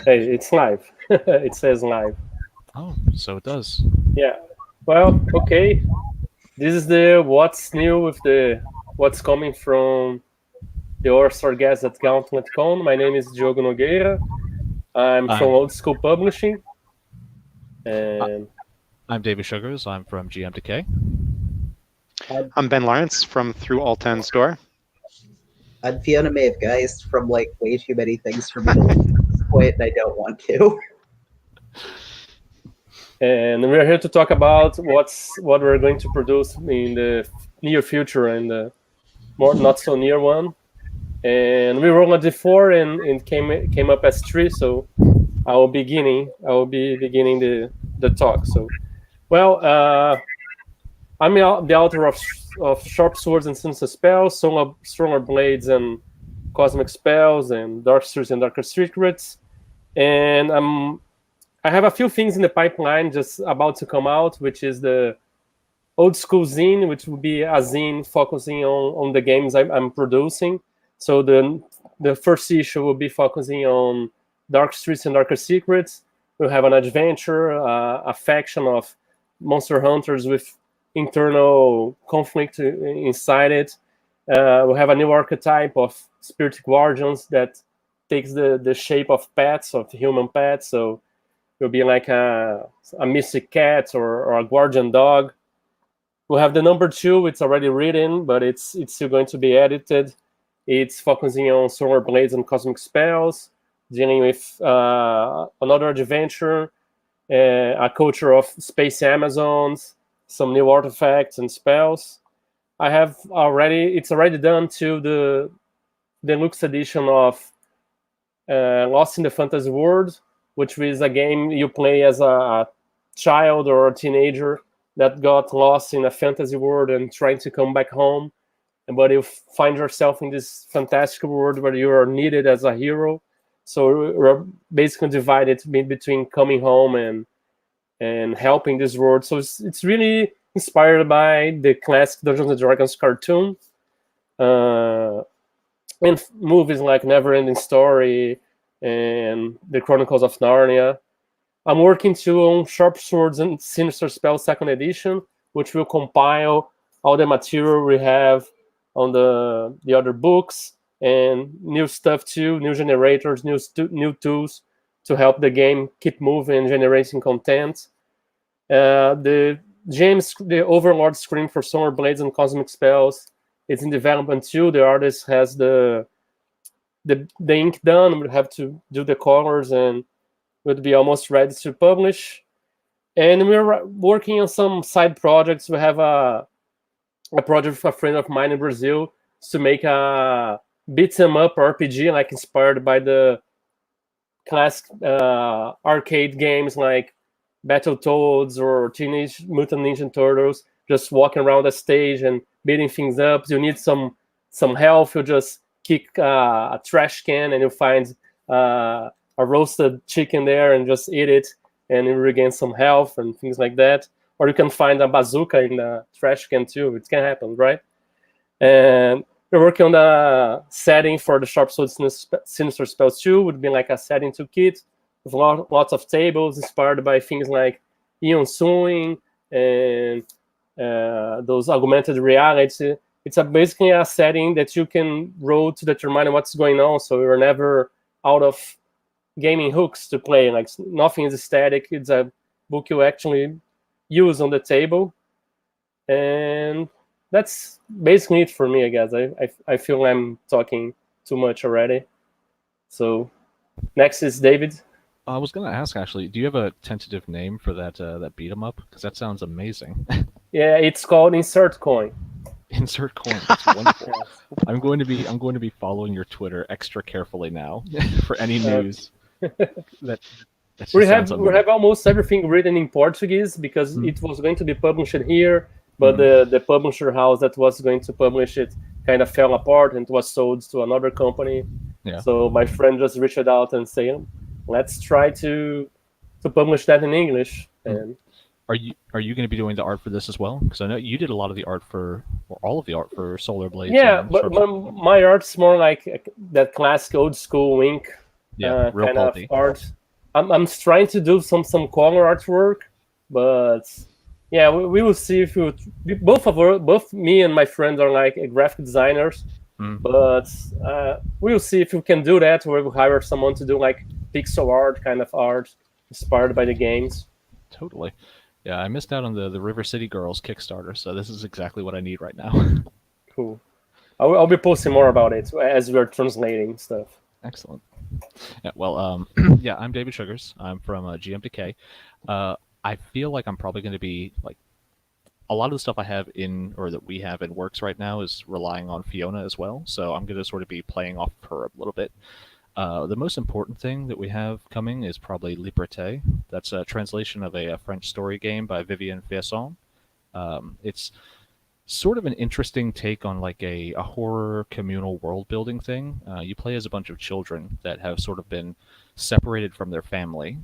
Hey, it's live. It says live. Oh, so it does. Yeah. Well, okay. This is the what's new with the what's coming from the OSR guest at Gauntlet Con. My name is Diogo Nogueira. I'm from I'm Old School Publishing, I- and I'm David Sugars. I'm from GM2K. I'd, I'm Ben Lawrence from Through All 10 Store. I'd Fiona Maeve, guys, from like way too many things for me to list at this point, and I don't want to. we're here to talk about what we're going to produce in the near future and the more not so near one. And we rolled a d4 and it came up as 3, so I will be beginning the talk. So, well, I'm the author of Sharp Swords and Sinister Spells, Stronger Blades and Cosmic Spells, and Dark Secrets and Darker Secrets. And I have a few things in the pipeline just about to come out, which is the Old School Zine, which will be a zine focusing on the games I'm producing. So the first issue will be focusing on Dark Streets and Darker Secrets. We'll have an adventure, a faction of monster hunters with internal conflict inside it. We'll have a new archetype of spirit guardians that takes the shape of pets, of human pets. So it'll be like a mystic cat or a guardian dog. We'll have the number 2. It's already written, but it's still going to be edited. It's focusing on solar blades and cosmic spells, dealing with another adventure, a culture of space Amazons, some new artifacts and spells. It's already done to the deluxe edition of Lost in the Fantasy World, which is a game you play as a child or a teenager that got lost in a fantasy world and trying to come back home. But you find yourself in this fantastic world where you are needed as a hero. So we're basically divided between coming home and helping this world. So it's really inspired by the classic Dungeons and Dragons cartoon and movies like Neverending Story and The Chronicles of Narnia. I'm working too on Sharp Swords and Sinister Spells Second Edition, which will compile all the material we have on the other books and new stuff too, new generators, new tools to help the game keep moving and generating content. The Overlord screen for Solar Blades and Cosmic Spells is in development too. The artist has the ink done. We have to do the colors and would be almost ready to publish. And we're working on some side projects. We have a project with a friend of mine in Brazil to make a beat 'em up RPG, like inspired by the classic arcade games like Battletoads or Teenage Mutant Ninja Turtles. Just walking around the stage and beating things up. You need some health. You just kick a trash can and you find a roasted chicken there and just eat it and you regain some health and things like that. Or you can find a bazooka in the trash can too. It can happen, right? And we're working on the setting for the Sharp Sword Sinister Spells 2. Would be like a setting toolkit with lots of tables inspired by things like Eon Sewing and those augmented reality. It's basically a setting that you can roll to determine what's going on, so you're never out of gaming hooks to play. Like nothing is static. It's a book you actually use on the table, and that's basically it for me, I guess. I feel I'm talking too much already. So next is David. I was gonna ask actually, do you have a tentative name for that beat 'em up? Because that sounds amazing. Yeah, it's called Insert Coin. Insert coin. That's wonderful. I'm going to be following your Twitter extra carefully now for any news. That we have almost everything written in Portuguese because it was going to be published here, but the publisher house that was going to publish it kind of fell apart and was sold to another company. Yeah. So my friend just reached out and said, "Let's try to publish that in English." And are you going to be doing the art for this as well? Because I know you did a lot of the art for, or all of the art for Solar Blades. Yeah, but my art's more like that classic old school ink real kind pulpy. of art. I'm trying to do some color artwork, but yeah, we will see if both me and my friends are like graphic designers, but we will see if we can do that, or we'll hire someone to do like pixel art kind of art inspired by the games. Totally. Yeah, I missed out on the River City Girls Kickstarter, so this is exactly what I need right now. Cool. I'll be posting more about it as we're translating stuff. Excellent. Yeah, well, yeah, I'm David Sugars. I'm from GMTK. I feel like I'm probably going to be like a lot of the stuff I have in or that we have in works right now is relying on Fiona as well. So I'm going to sort of be playing off of her a little bit. The most important thing that we have coming is probably Liberté. That's a translation of a French story game by Vivian Fiesson. It's sort of an interesting take on like a horror communal world building thing. You play as a bunch of children that have sort of been separated from their family.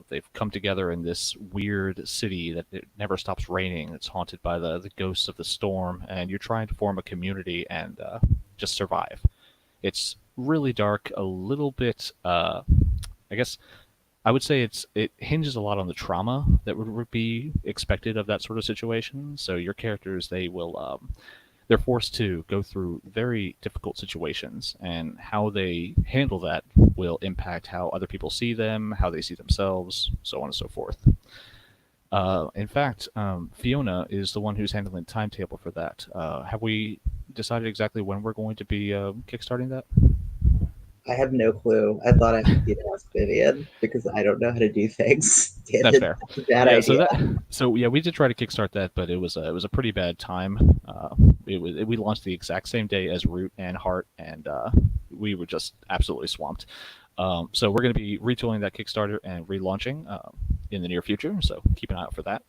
They've come together in this weird city that it never stops raining. It's haunted by the ghosts of the storm, and you're trying to form a community and just survive. It's really dark, a little bit, I guess I would say it hinges a lot on the trauma that would be expected of that sort of situation. So your characters, they're forced to go through very difficult situations, and how they handle that will impact how other people see them, how they see themselves, so on and so forth. In fact, Fiona is the one who's handling the timetable for that. Have we decided exactly when we're going to be kickstarting that? I have no clue. I thought I would ask Vivian because I don't know how to do things. That's fair. That's a bad idea. So we did try to kickstart that, but it was a pretty bad time. We launched the exact same day as Root and Heart, and we were just absolutely swamped. So we're going to be retooling that Kickstarter and relaunching in the near future. So keep an eye out for that.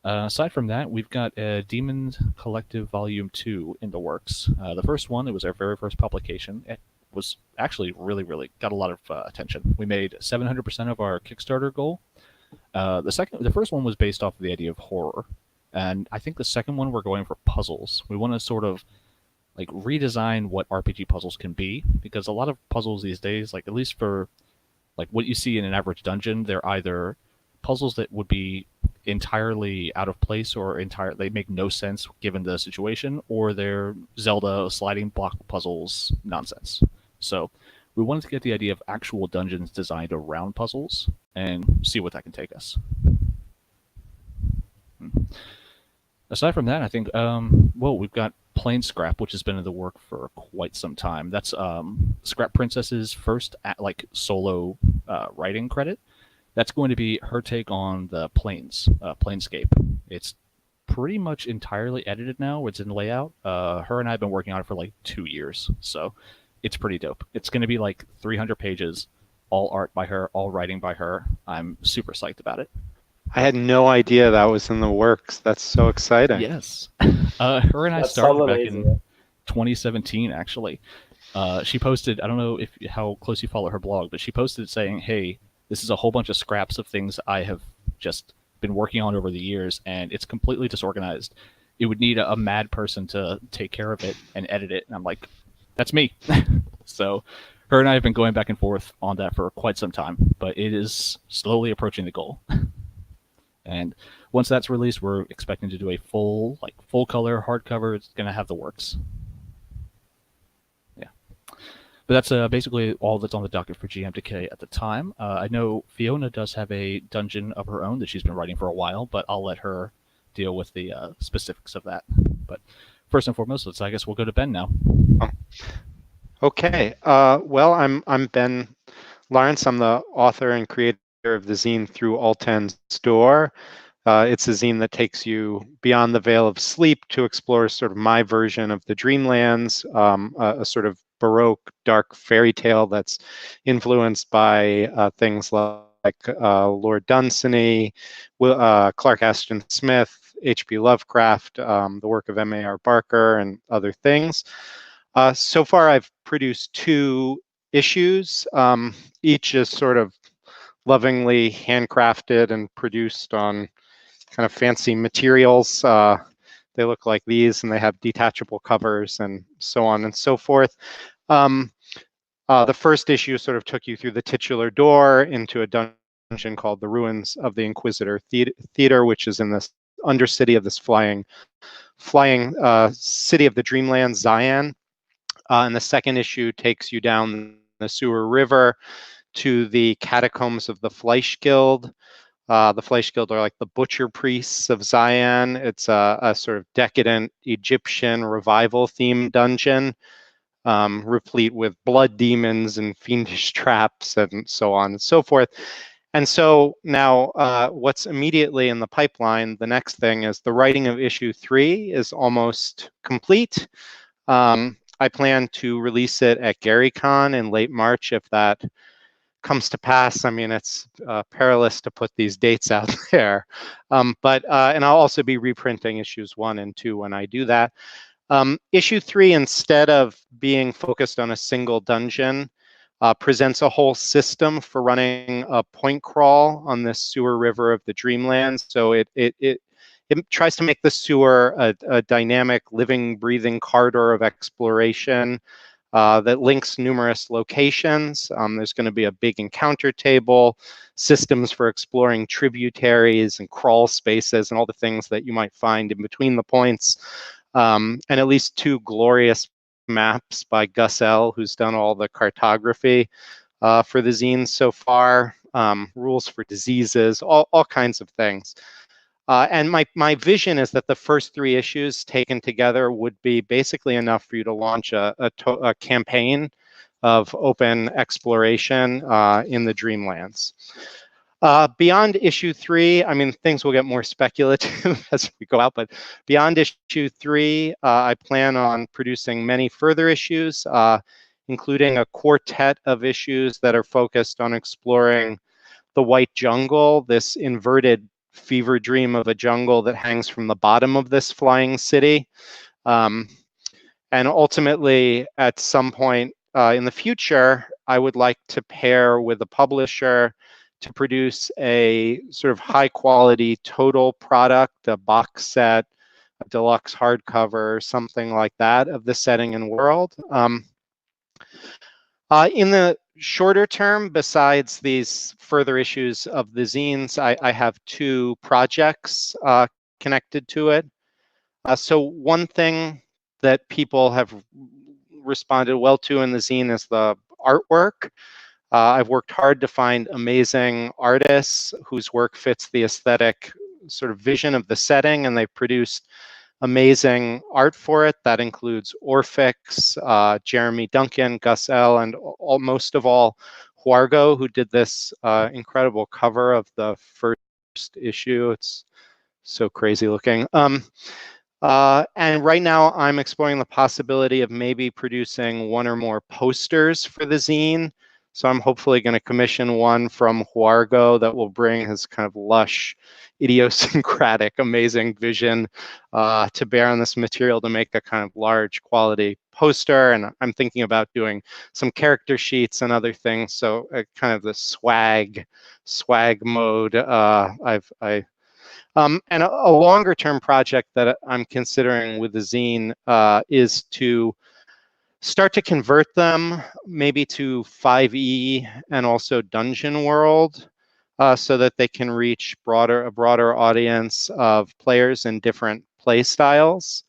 Aside from that, we've got Demon Collective Volume 2 in the works. The first one, it was our very first publication. It was actually really got a lot of attention. We made 700% of our Kickstarter goal. The first one was based off of the idea of horror, and I think the second one we're going for puzzles. We want to sort of like redesign what RPG puzzles can be, because a lot of puzzles these days, like at least for like what you see in an average dungeon, they're either puzzles that would be entirely out of place or they make no sense given the situation, or they're Zelda sliding block puzzles nonsense. So we wanted to get the idea of actual dungeons designed around puzzles and see what that can take us. Aside from that, I think, we've got Plain Scrap, which has been in the work for quite some time. That's Scrap Princess's first solo writing credit. That's going to be her take on the Planescape. It's pretty much entirely edited now. It's in layout. Her and I have been working on it for like 2 years, so it's pretty dope. It's going to be like 300 pages, all art by her, all writing by her. I'm super psyched about it. I had no idea that was in the works. That's so exciting. Yes. Her and I started back in 2017, actually. She posted, I don't know how close you follow her blog, but she posted saying, hey, this is a whole bunch of scraps of things I have just been working on over the years, and it's completely disorganized. It would need a mad person to take care of it and edit it. And I'm like, that's me. So her and I have been going back and forth on that for quite some time, but it is slowly approaching the goal. And once that's released, we're expecting to do a full color hardcover. It's going to have the works. Yeah. But that's basically all that's on the docket for GMTK at the time. I know Fiona does have a dungeon of her own that she's been writing for a while, but I'll let her deal with the specifics of that. But first and foremost, I guess we'll go to Ben now. Okay. Well, I'm Ben Lawrence. I'm the author and creator of the zine Through Alten's Door. It's a zine that takes you beyond the veil of sleep to explore sort of my version of the Dreamlands, a sort of Baroque dark fairy tale that's influenced by things like Lord Dunsany, Clark Ashton Smith, H.P. Lovecraft, the work of M.A.R. Barker, and other things. So far, I've produced 2 issues. Each is sort of lovingly handcrafted and produced on kind of fancy materials. They look like these, and they have detachable covers and so on and so forth. The first issue sort of took you through the titular door into a dungeon called the Ruins of the Inquisitor Theater, which is in this undercity of this flying city of the Dreamland, Zion. And the second issue takes you down the Sewer River to the catacombs of the Fleisch Guild. The Fleisch Guild are like the butcher priests of Zion. It's a sort of decadent Egyptian revival-themed dungeon, replete with blood demons and fiendish traps and so on and so forth. And so now what's immediately in the pipeline, the next thing is the writing of issue 3 is almost complete. I plan to release it at GaryCon in late March if that comes to pass. I mean, it's perilous to put these dates out there. And I'll also be reprinting issues 1 and 2 when I do that. Issue 3, instead of being focused on a single dungeon, presents a whole system for running a point crawl on this sewer river of the Dreamland. So it tries to make the sewer a dynamic, living, breathing corridor of exploration that links numerous locations. There's going to be a big encounter table, systems for exploring tributaries and crawl spaces and all the things that you might find in between the points, and at least 2 glorious maps by Gus L., who's done all the cartography for the zine so far, rules for diseases, all kinds of things. And my vision is that the first 3 issues taken together would be basically enough for you to launch a campaign of open exploration in the Dreamlands. Beyond issue 3, I mean, things will get more speculative as we go out, but beyond issue 3, I plan on producing many further issues, including a quartet of issues that are focused on exploring the White Jungle, this inverted fever dream of a jungle that hangs from the bottom of this flying city. And ultimately, at some point in the future, I would like to pair with a publisher to produce a sort of high quality total product, a box set, a deluxe hardcover, something like that of the setting and world. In the shorter term, besides these further issues of the zines, I have 2 projects connected to it. So one thing that people have responded well to in the zine is the artwork. I've worked hard to find amazing artists whose work fits the aesthetic sort of vision of the setting, and they've produced amazing art for it. That includes Orphix, Jeremy Duncan, Gus L., and most of all, Huargo, who did this incredible cover of the first issue. It's so crazy looking. And right now, I'm exploring the possibility of maybe producing 1 or more posters for the zine. So I'm hopefully going to commission one from Huargo that will bring his kind of lush, idiosyncratic, amazing vision to bear on this material to make a kind of large quality poster. And I'm thinking about doing some character sheets and other things. So kind of the swag mode. And a longer term project that I'm considering with the zine is to start to convert them maybe to 5e and also Dungeon World so that they can reach a broader audience of players in different play styles.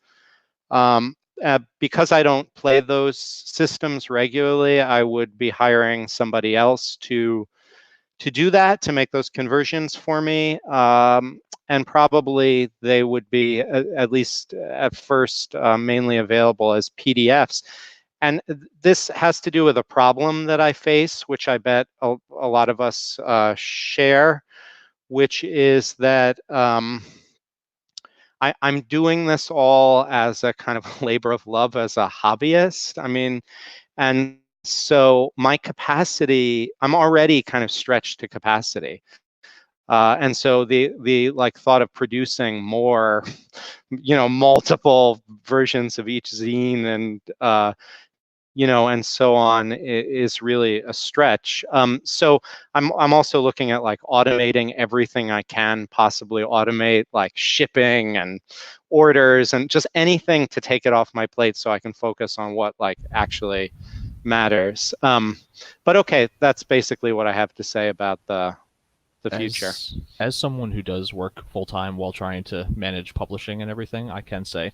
Because I don't play those systems regularly, I would be hiring somebody else to do that, to make those conversions for me. And probably they would be, at least at first, mainly available as PDFs. And this has to do with a problem that I face, which I bet a lot of us share, which is that I'm doing this all as a kind of labor of love as a hobbyist. I mean, and so my capacity, I'm already kind of stretched to capacity. And so the like thought of producing more, multiple versions of each zine and and so on is really a stretch. So I'm also looking at like automating everything I can possibly automate, like shipping and orders and just anything to take it off my plate so I can focus on what like actually matters. But okay, that's basically what I have to say about the future. As someone who does work full time while trying to manage publishing and everything, I can say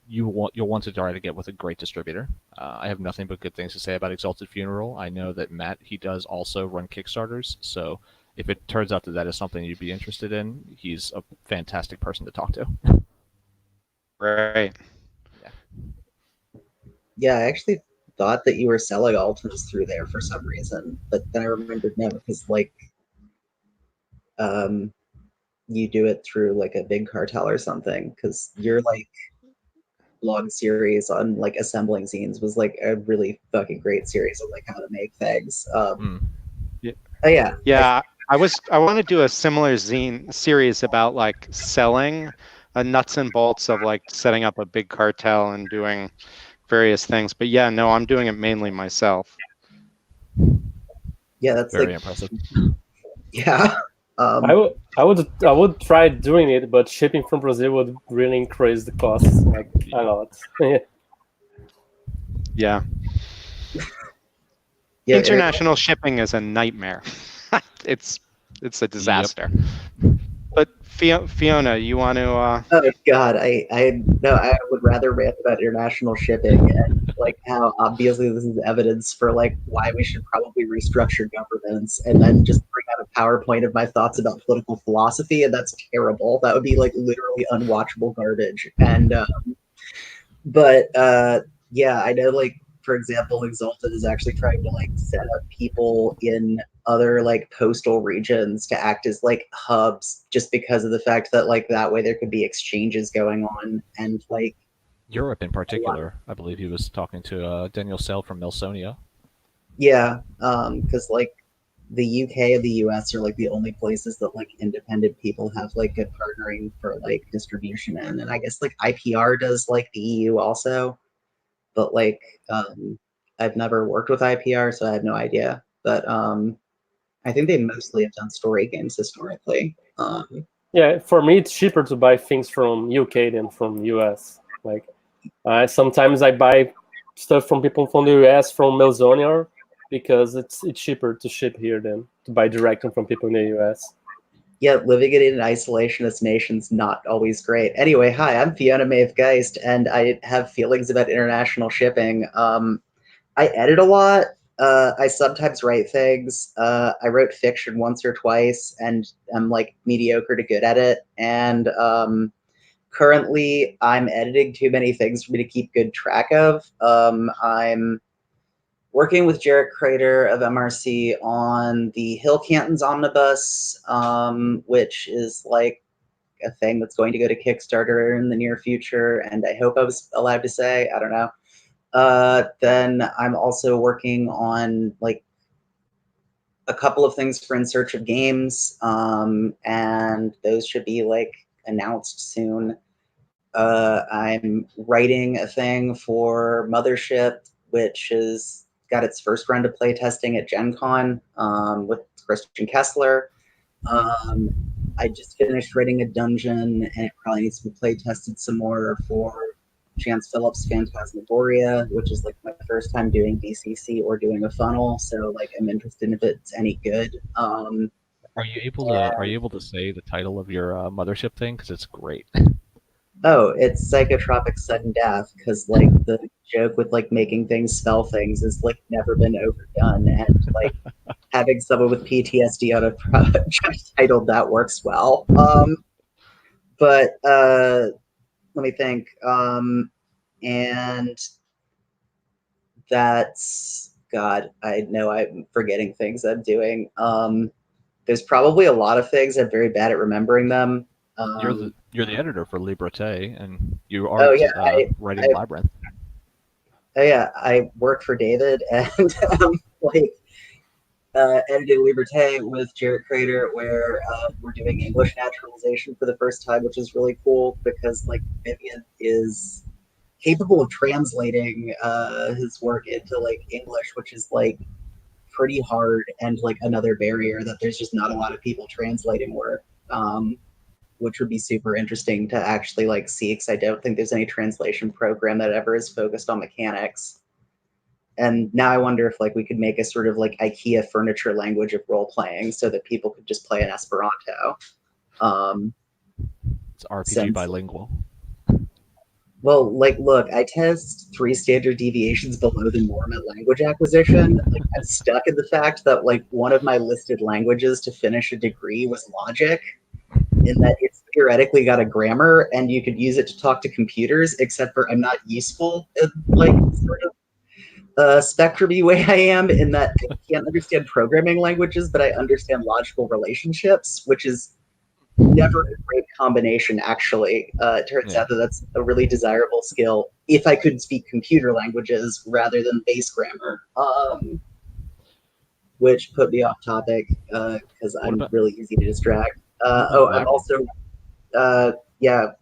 you'll want to try to get with a great distributor. I have nothing but good things to say about Exalted Funeral. I know that Matt, he does also run Kickstarters, so if it turns out that that is something you'd be interested in, he's a fantastic person to talk to. Right. Yeah, I actually thought that you were selling Altons through there for some reason, but then I remembered no, because like you do it through like a big cartel or something, because your like blog series on like assembling zines was like a really fucking great series of like how to make things. Yeah. Oh yeah. Yeah, I want to do a similar zine series about like selling nuts and bolts of like setting up a big cartel and doing various things. But yeah, no, I'm doing it mainly myself. Yeah, that's Very like impressive. yeah. I would try doing it, but shipping from Brazil would really increase the costs like a lot. Yeah. Yeah, International shipping is a nightmare. it's a disaster. But Fiona, you want to? Oh God, I no, I would rather rant about international shipping and like how obviously this is evidence for like why we should probably restructure governments, and then just bring out a PowerPoint of my thoughts about political philosophy, and that's terrible. That would be like literally unwatchable garbage. And but yeah, I know like for example, Exalted is actually trying to like set up people in other like coastal regions to act as like hubs, just because of the fact that like that way there could be exchanges going on, and like Europe in particular, I believe he was talking to Daniel Sell from Melsonia. yeah, because like the UK and the US are like the only places that like independent people have like good partnering for like distribution in, and I guess like IPR does like the EU also. But like I've never worked with IPR, so I have no idea. But I think they mostly have done story games historically. Yeah, for me it's cheaper to buy things from UK than from US. Like sometimes I buy stuff from people from the US from Melzonia because it's cheaper to ship here than to buy directly from people in the US. Yeah, living in an isolationist nation's not always great. Anyway, hi, I'm Fiona Maeve Geist, and I have feelings about international shipping. I edit a lot. I sometimes write things. I wrote fiction once or twice, and I'm like mediocre to good at it. And currently, I'm editing too many things for me to keep good track of. I'm working with Jarrett Crater of MRC on the Hill Cantons Omnibus, which is like a thing that's going to go to Kickstarter in the near future, and I hope I was allowed to say. I don't know. Then I'm also working on like a couple of things for In Search of Games, and those should be like announced soon. I'm writing a thing for Mothership, which has got its first round of playtesting at Gen Con with Christian Kessler. I just finished writing a dungeon, and it probably needs to be playtested some more for Chance Phillips' Phantasmagoria, which is like my first time doing BCC or doing a funnel. So like I'm interested in if it's any good. Are you able to say the title of your mothership thing? Because it's great. Oh, it's Psychotropic Sudden Death, because like the joke with like making things spell things has like never been overdone, and like having someone with PTSD on a project titled that works well. But let me think. And that's God. I know I'm forgetting things I'm doing. There's probably a lot of things. I'm very bad at remembering them. You're the editor for Liberté, and you are Oh yeah, writing Labyrinth. Oh yeah, I work for David, and like edited Liberté with Jarrett Crater, where we're doing English naturalization for the first time, which is really cool because like Vivian is capable of translating his work into like English, which is like pretty hard, and like another barrier that there's just not a lot of people translating work, which would be super interesting to actually like see, because I don't think there's any translation program that ever is focused on mechanics. And now I wonder if like we could make a sort of like IKEA furniture language of role playing so that people could just play in Esperanto. It's RPG Since bilingual. Well, like, look, I test 3 standard deviations below the norm at language acquisition. Like, I'm stuck in the fact that, like, one of my listed languages to finish a degree was logic, in that it's theoretically got a grammar and you could use it to talk to computers, except for I'm not useful in, like, sort of spectrum-y way I am, in that I can't understand programming languages, but I understand logical relationships, which is never a great combination, actually. It turns out that that's a really desirable skill if I could speak computer languages rather than base grammar, which put me off topic because I'm really easy to distract. I'm also,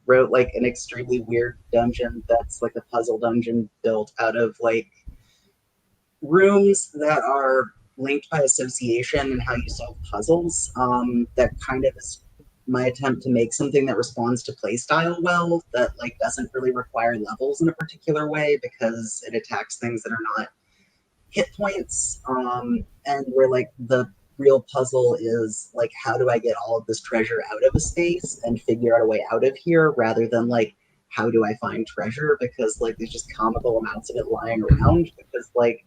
wrote like an extremely weird dungeon that's like a puzzle dungeon built out of like rooms that are linked by association and how you solve puzzles. That kind of is my attempt to make something that responds to playstyle well, that like doesn't really require levels in a particular way because it attacks things that are not hit points. And where like the real puzzle is like, how do I get all of this treasure out of a space and figure out a way out of here, rather than like, how do I find treasure? Because like there's just comical amounts of it lying around, because like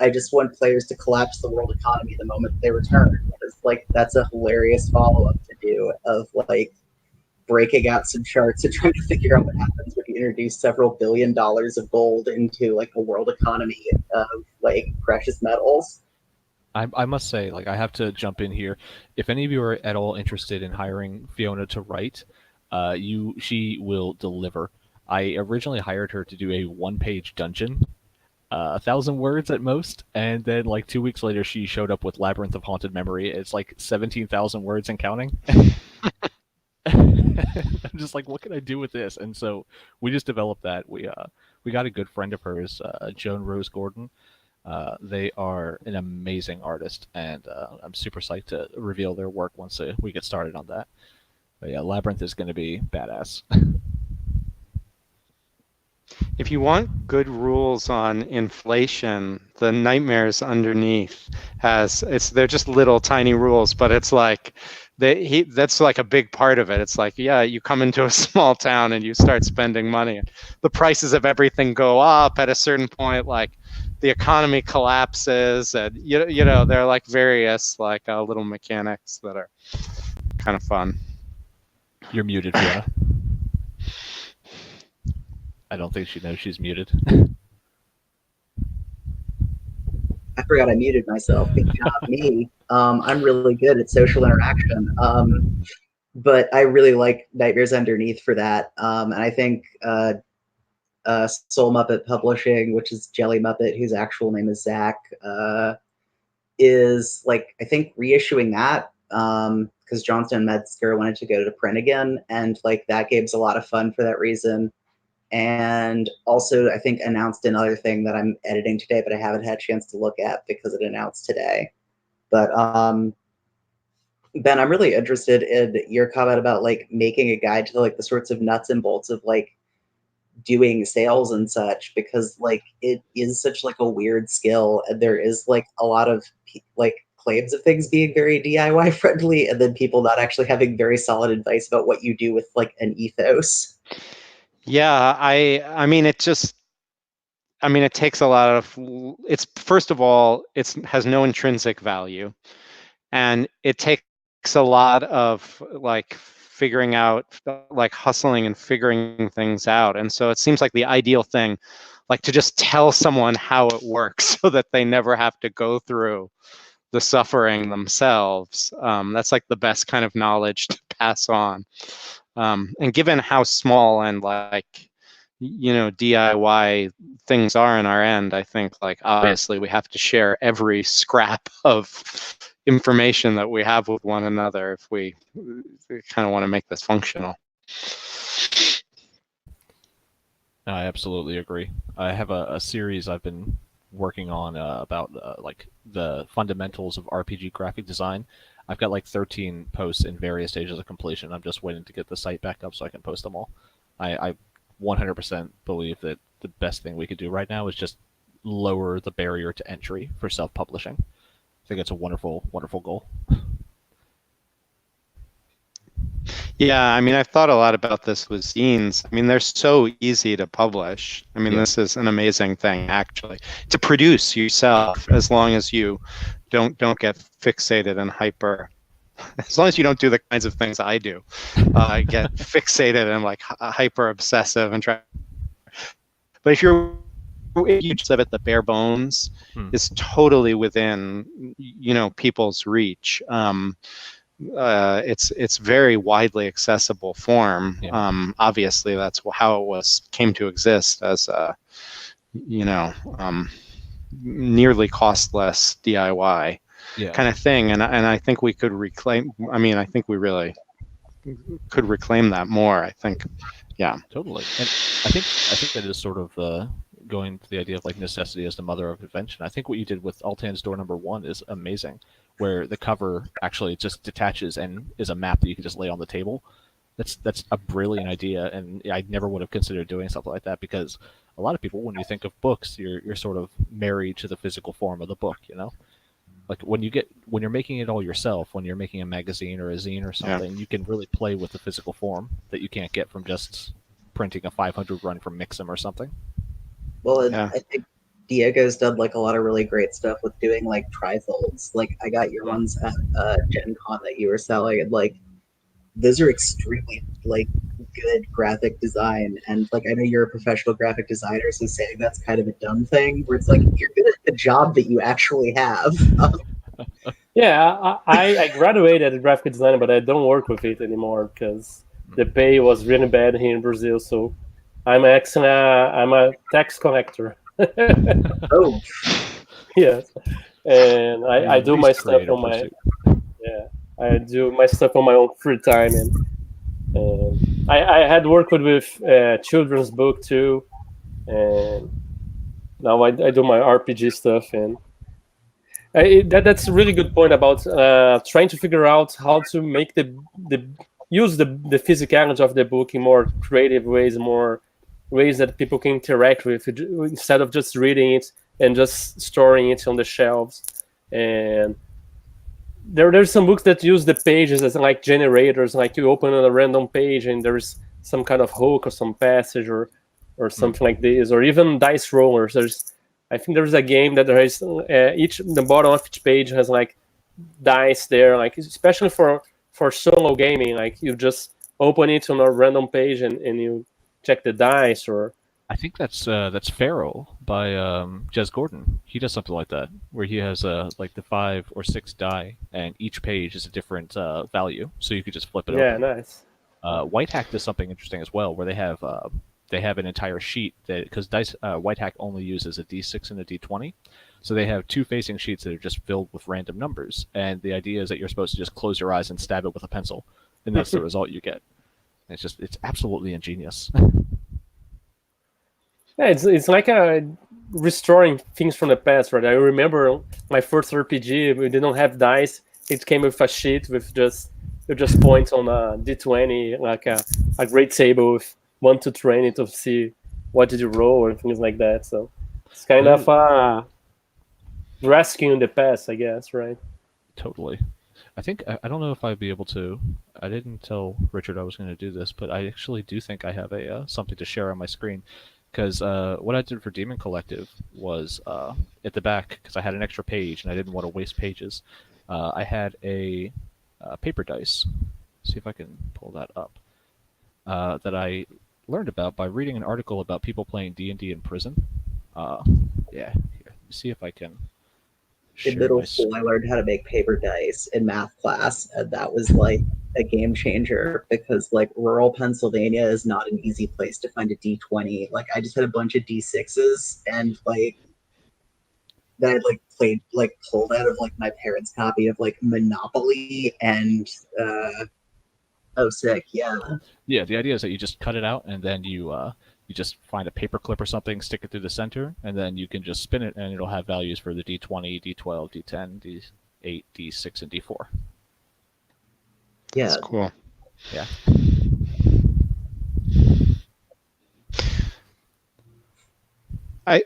I just want players to collapse the world economy the moment they return. Because like that's a hilarious follow-up to do of like breaking out some charts and trying to figure out what happens when you introduce several $1 billion of gold into like a world economy of like precious metals. I must say, like, I have to jump in here. If any of you are at all interested in hiring Fiona to write, she will deliver. I originally hired her to do a one-page dungeon, 1,000 words at most, and then like 2 weeks later, she showed up with Labyrinth of Haunted Memory. It's like 17,000 words and counting. I'm just like, what can I do with this? And so we just developed that. We got a good friend of hers, Joan Rose Gordon. They are an amazing artist, and I'm super psyched to reveal their work once we get started on that. But yeah, Labyrinth is going to be badass. If you want good rules on inflation, the Nightmares Underneath they're just little tiny rules, but it's like that's like a big part of it. It's like, yeah, you come into a small town and you start spending money. The prices of everything go up at a certain point, like the economy collapses, and you know there are like various like little mechanics that are kind of fun. You're muted, Fiona. I don't think she knows she's muted. I forgot I muted myself. Good job, me. I'm really good at social interaction. But I really like Nightmares Underneath for that. And I think Soul Muppet Publishing, which is Jelly Muppet, whose actual name is Zach, is like, I think reissuing that because Johnston Metzger wanted to go to print again, and like that game's a lot of fun for that reason. And also, I think announced another thing that I'm editing today, but I haven't had a chance to look at because it announced today. But Ben, I'm really interested in your comment about like making a guide to like the sorts of nuts and bolts of like doing sales and such, because like it is such like a weird skill, and there is like a lot of like claims of things being very DIY friendly, and then people not actually having very solid advice about what you do with like an ethos. Yeah, I mean it takes a lot of first of all, it has no intrinsic value, and it takes a lot of like figuring out, like hustling and figuring things out. And so it seems like the ideal thing, like to just tell someone how it works so that they never have to go through the suffering themselves. That's like the best kind of knowledge to pass on. And given how small and like, DIY things are in our end, I think like obviously we have to share every scrap of information that we have with one another if we kind of want to make this functional. I absolutely agree. I have a series I've been working on about like the fundamentals of RPG graphic design. I've got like 13 posts in various stages of completion. I'm just waiting to get the site back up so I can post them all. I 100% believe that the best thing we could do right now is just lower the barrier to entry for self-publishing. I think it's a wonderful, wonderful goal. Yeah, I mean, I've thought a lot about this with zines. I mean, they're so easy to publish. I mean, Yeah. this is an amazing thing, actually, to produce yourself, as long as you don't get fixated and hyper. As long as you don't do the kinds of things I do, get fixated and like hyper obsessive and try. But if you just live at the bare bones, is totally within people's reach. It's very widely accessible form. Yeah. Obviously, that's how it came to exist as a nearly costless DIY kind of thing. And I think we could reclaim. I mean, I think we really could reclaim that more. I think, yeah, totally. And I think that is sort of going to the idea of like necessity as the mother of invention. I think what you did with Altan's Door Number 1 is amazing, where the cover actually just detaches and is a map that you can just lay on the table. That's a brilliant idea, and I never would have considered doing something like that, because a lot of people, when you think of books, you're sort of married to the physical form of the book, you know? Like when you're making it all yourself, when you're making a magazine or a zine or something, you can really play with the physical form that you can't get from just printing a 500 run from Mixam or something. Well, I think Diego's done like a lot of really great stuff with doing like trifolds. Like I got your ones at Gen Con that you were selling, and like those are extremely like good graphic design. And like I know you're a professional graphic designer, so saying that's kind of a dumb thing, where it's like you're good at the job that you actually have. Yeah, I graduated as graphic designer, but I don't work with it anymore because the pay was really bad here in Brazil. So I'm actually I'm a tax collector. Oh, yes, and I do my stuff on my I do my stuff on my own free time, and I had worked with children's book too, and now I do my RPG stuff, and that's a really good point about trying to figure out how to make the use the physicality of the book in more creative ways, more ways that people can interact with it, instead of just reading it and just storing it on the shelves. And there's some books that use the pages as like generators, like you open on a random page and there's some kind of hook or some passage or something like this, or even dice rollers. I think there's a game that there is the bottom of each page has like dice there, like especially for solo gaming, like you just open it on a random page and you check the dice. Or I think that's Pharaoh by Jez Gordon. He does something like that, where he has like the 5 or 6 die, and each page is a different value, so you could just flip it yeah, open. nice. White Hack does something interesting as well, where they have an entire sheet that, because White Hack only uses a D6 and a D20, so they have 2 facing sheets that are just filled with random numbers, and the idea is that you're supposed to just close your eyes and stab it with a pencil, and that's the result you get. And it's absolutely ingenious. Yeah, it's like restoring things from the past, right? I remember my first RPG. We didn't have dice. It came with a sheet with you just point on a D20, like a great table with 1 to 20 to see what did you roll and things like that. So it's kind of rescuing the past, I guess, right? Totally. I think I don't know if I'd be able to. I didn't tell Richard I was going to do this, but I actually do think I have a something to share on my screen. Because what I did for Demon Collective was at the back, because I had an extra page and I didn't want to waste pages. I had a paper dice. See if I can pull that up. That I learned about by reading an article about people playing D&D in prison. Here, see if I can. In middle school, I learned how to make paper dice in math class, and that was like a game changer, because like rural Pennsylvania is not an easy place to find a D20. Like I just had a bunch of D6s, and like that I pulled out of like my parents' copy of like Monopoly and oh sick, yeah. Yeah, the idea is that you just cut it out and then you just find a paper clip or something, stick it through the center, and then you can just spin it and it'll have values for the D20, D12, D10, D8, D6, and D4. Yeah. That's cool. Yeah.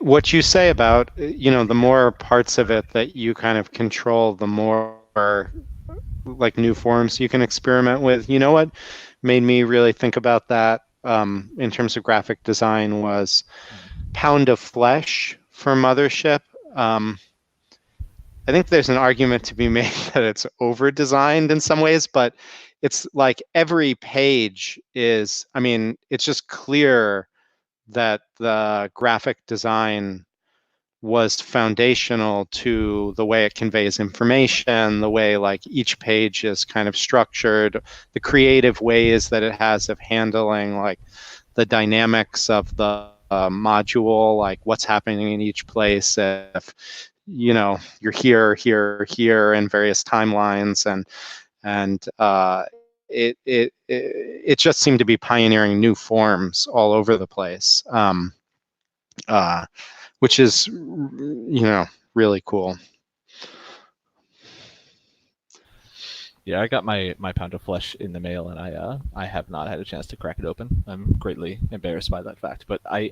What you say about, the more parts of it that you kind of control, the more like new forms you can experiment with. You know what made me really think about that in terms of graphic design was Pound of Flesh for Mothership. I think there's an argument to be made that it's over-designed in some ways, but it's like every page is, I mean, it's just clear that the graphic design was foundational to the way it conveys information, the way like each page is kind of structured, the creative ways that it has of handling like the dynamics of the module, like what's happening in each place, if you're here in various timelines, and it just seemed to be pioneering new forms all over the place, which is really cool. Yeah, I got my pound of flesh in the mail, and I have not had a chance to crack it open. I'm greatly embarrassed by that fact. But I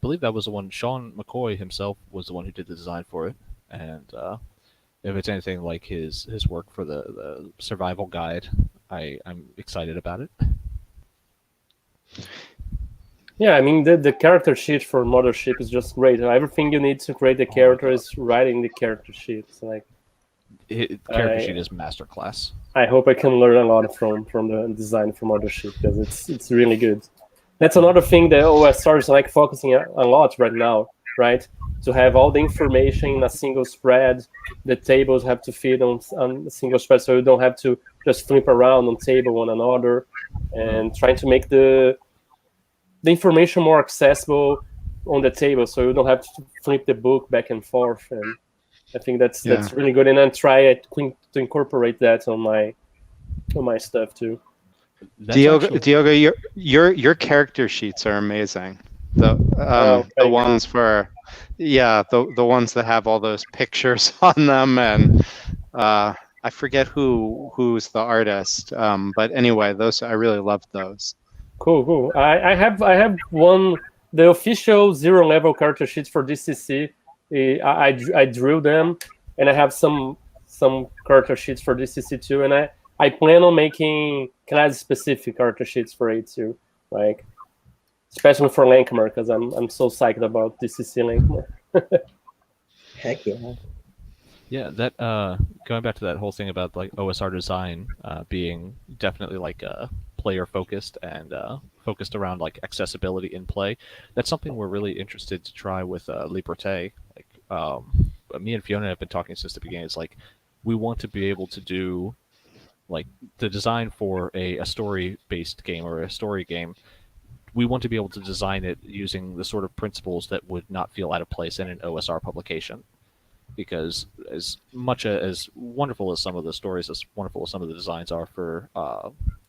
believe that was the one. Sean McCoy himself was the one who did the design for it, and if it's anything like his work for the survival guide, I'm excited about it. Yeah, I mean the character sheet for Mothership is just great. Everything you need to create the character is writing the character sheet. It's like Character sheet is masterclass. I hope I can learn a lot from the design for Mothership because it's really good. That's another thing that OSR is like focusing a lot right now, right? To have all the information in a single spread. The tables have to fit on a single spread, so you don't have to just flip around on table one another, and trying to make the information more accessible on the table, so you don't have to flip the book back and forth. And I think that's really good, and then try to incorporate that on my stuff too. Diogo, your character sheets are amazing. The ones for the ones that have all those pictures on them, and I forget who's the artist, but anyway, those I really loved those. Cool. I have one, the official 0 level character sheets for DCC. I drew them, and I have some character sheets for DCC too, and I plan on making class specific character sheets for it too, like especially for Lankmer, because I'm so psyched about DCC Lankmer. Heck yeah. Yeah, that going back to that whole thing about like OSR design being definitely like player focused and focused around like accessibility in play. That's something we're really interested to try with Liberté. Like me and Fiona have been talking since the beginning. It's like we want to be able to do like the design for a story-based game or a story game. We want to be able to design it using the sort of principles that would not feel out of place in an OSR publication. Because as much as wonderful as some of the stories, as wonderful as some of the designs are for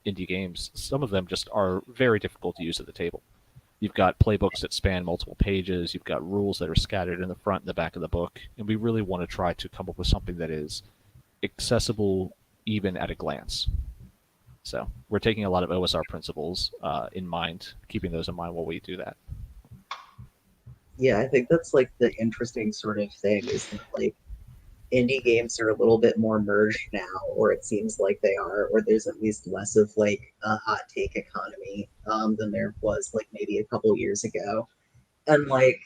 indie games, some of them just are very difficult to use at the table. You've got playbooks that span multiple pages, you've got rules that are scattered in the front and the back of the book, and we really want to try to come up with something that is accessible even at a glance. So we're taking a lot of OSR principles in mind, keeping those in mind while we do that. Yeah, I think that's like the interesting sort of thing is that like indie games are a little bit more merged now, or it seems like they are, or there's at least less of like a hot take economy than there was like maybe a couple years ago. And like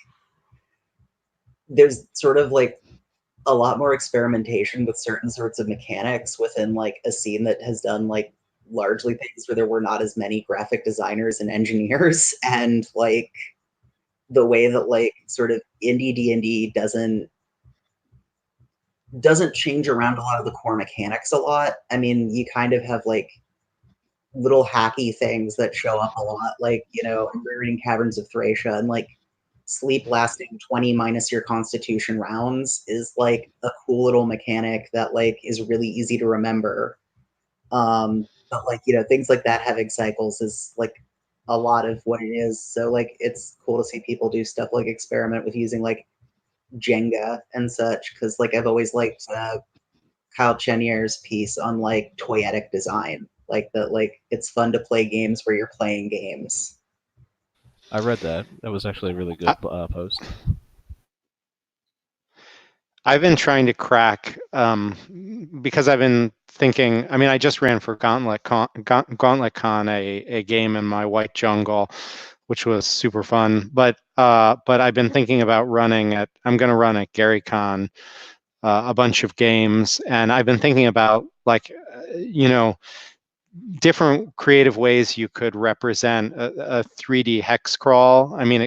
there's sort of like a lot more experimentation with certain sorts of mechanics within like a scene that has done like largely things where there were not as many graphic designers and engineers, and like the way that like sort of indie D&D doesn't change around a lot of the core mechanics a lot. I mean, you kind of have like little hacky things that show up a lot, like, rereading Caverns of Thracia, and like sleep lasting 20 minus your constitution rounds is like a cool little mechanic that like is really easy to remember. But like, things like that having cycles is like a lot of what it is. So like it's cool to see people do stuff like experiment with using like Jenga and such, because like I've always liked Kyle Chenier's piece on like toyetic design, like that, like it's fun to play games where you're playing games. I read that. That was actually a really good post. I've been trying to crack because I've been thinking. I mean, I just ran for Gauntlet Con, a game in my white jungle, which was super fun. But I've been thinking about running at. I'm going to run at GaryCon a bunch of games, and I've been thinking about different creative ways you could represent a 3D hex crawl. I mean,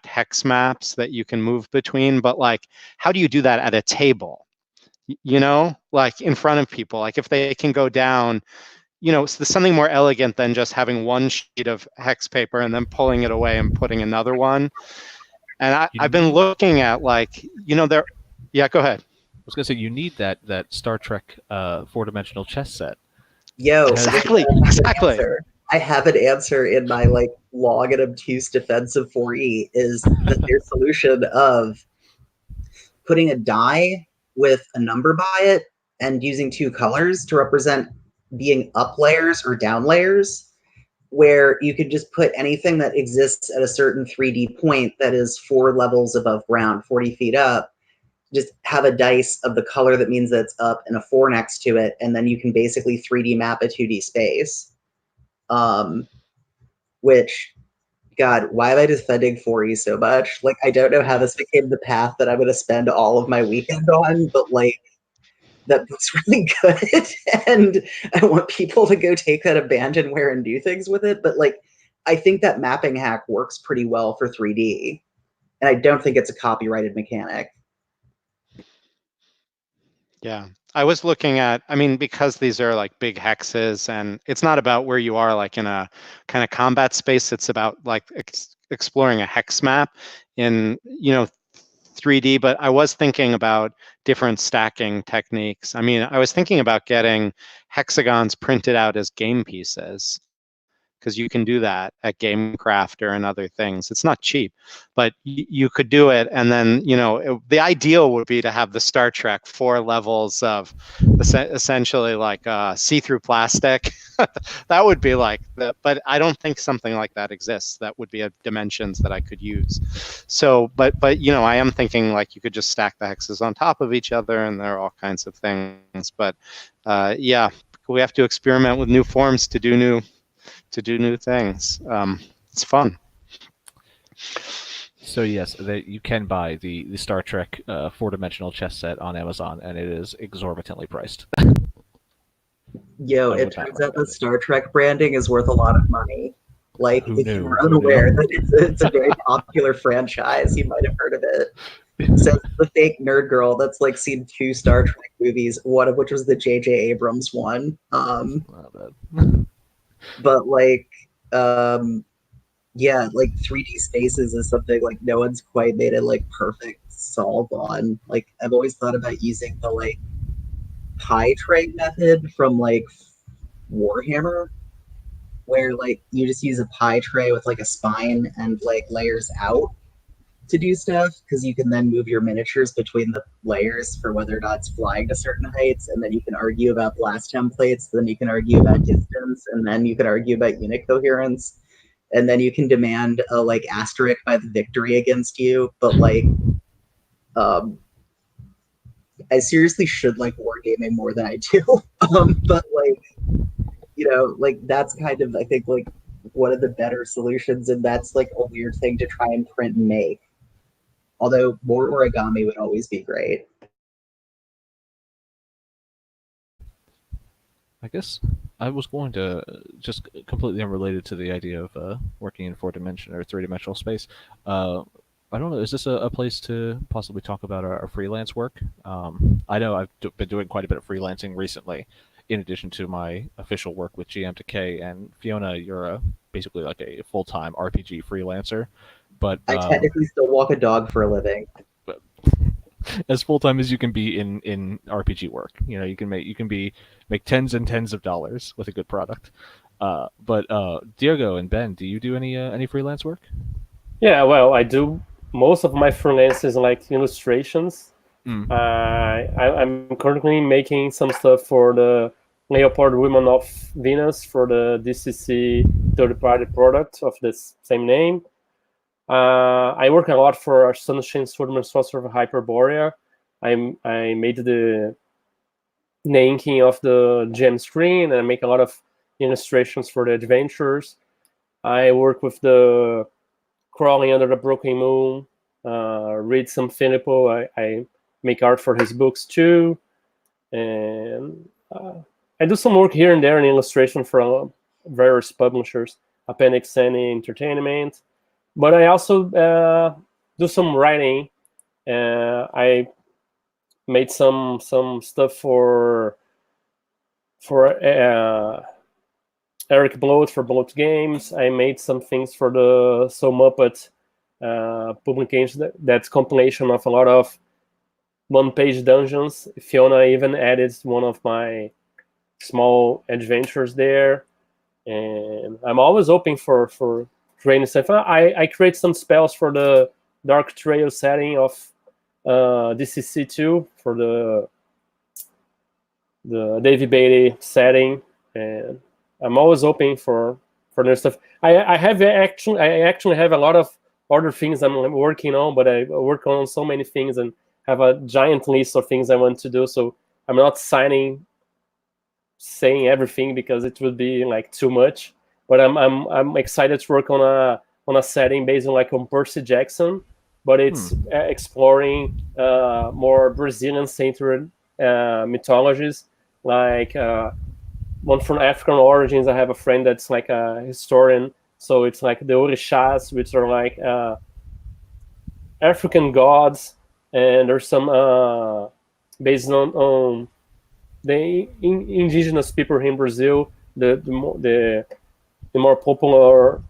hex maps that you can move between, but like, how do you do that at a table? Like in front of people, like if they can go down, something more elegant than just having one sheet of hex paper and then pulling it away and putting another one. And I've been looking at there. Yeah, go ahead. I was gonna say you need that Star Trek 4-dimensional chess set. Yo, exactly. I have an answer in my long and obtuse defense of 4E is that their solution of putting a die with a number by it and using 2 colors to represent being up layers or down layers, where you could just put anything that exists at a certain 3D point that is 4 levels above ground, 40 feet up, just have a dice of the color that means that it's up and a 4 next to it, and then you can basically 3D map a 2D space. Which, God, why am I defending 4E so much? Like, I don't know how this became the path that I'm going to spend all of my weekend on, but that book's really good, and I want people to go take that abandonware and do things with it. But I think that mapping hack works pretty well for 3D, and I don't think it's a copyrighted mechanic. Yeah, I was looking at, I mean, because these are like big hexes, and it's not about where you are like in a kind of combat space. It's about like exploring a hex map in 3D. But I was thinking about different stacking techniques. I mean, I was thinking about getting hexagons printed out as game pieces, because you can do that at Game Crafter and other things. It's not cheap, but you could do it. And then, the ideal would be to have the Star Trek 4 levels of essentially like see-through plastic. That would be like but I don't think something like that exists. That would be a dimensions that I could use. So, but I am thinking like you could just stack the hexes on top of each other, and there are all kinds of things. But yeah, we have to experiment with new forms to do new things. It's fun. So yes, you can buy the Star Trek 4-dimensional chess set on Amazon, and it is exorbitantly priced. Yo, it turns out that Star Trek branding is worth a lot of money. Like, if you were unaware that it's a very popular franchise, you might have heard of it. Says the fake nerd girl that's seen 2 Star Trek movies, one of which was the J.J. Abrams one. But yeah, 3D spaces is something no one's quite made a perfect solve on. I've always thought about using the pie tray method from Warhammer, where you just use a pie tray with a spine and layers out to do stuff, because you can then move your miniatures between the layers for whether or not it's flying to certain heights, and then you can argue about blast templates, then you can argue about distance, and then you can argue about unit coherence, and then you can demand a asterisk by the victory against you. But I seriously should wargaming more than I do. But that's kind of, I think, one of the better solutions, and that's a weird thing to try and print and make. Although more origami would always be great. I guess I was going to, just completely unrelated to the idea of working in 4-dimension or 3-dimensional space. I don't know, is this a place to possibly talk about our freelance work? I know I've been doing quite a bit of freelancing recently, in addition to my official work with GM2K. And Fiona, you're basically like a full-time RPG freelancer. But I technically still walk a dog for a living. As full-time as you can be in RPG work, you can make tens and tens of dollars with a good product. But Diego and Ben, do you do any freelance work? Yeah, well, I do. Most of my freelance is illustrations. I'm currently making some stuff for the Leopard Women of Venus for the DCC third-party product of the same name. I work a lot for Sunshine Swordman Sorcerer of Hyperborea. I made the inking of the gem screen, and I make a lot of illustrations for the adventures. I work with the Crawling Under the Broken Moon, read some Filippo. I make art for his books too, and I do some work here and there in illustration for various publishers, Appendix Any Entertainment, but I also do some writing. I made some stuff for Eric Bloat for Bloat Games. I made some things for the So Muppet publication. That's compilation of a lot of one-page dungeons. Fiona even added one of my small adventures there, and I'm always open for training stuff. I create some spells for the Dark Trail setting of DCC2 for the Davey Beatty setting, and I'm always open for new stuff. I actually have a lot of other things I'm working on, but I work on so many things and have a giant list of things I want to do. So I'm not saying everything because it would be like too much. But I'm excited to work on a setting based on Percy Jackson, but it's exploring more Brazilian-centered mythologies, like one from African origins. I have a friend that's like a historian, so it's like the Orishas, which are like African gods, and there's some based on the indigenous people here in Brazil, the more popular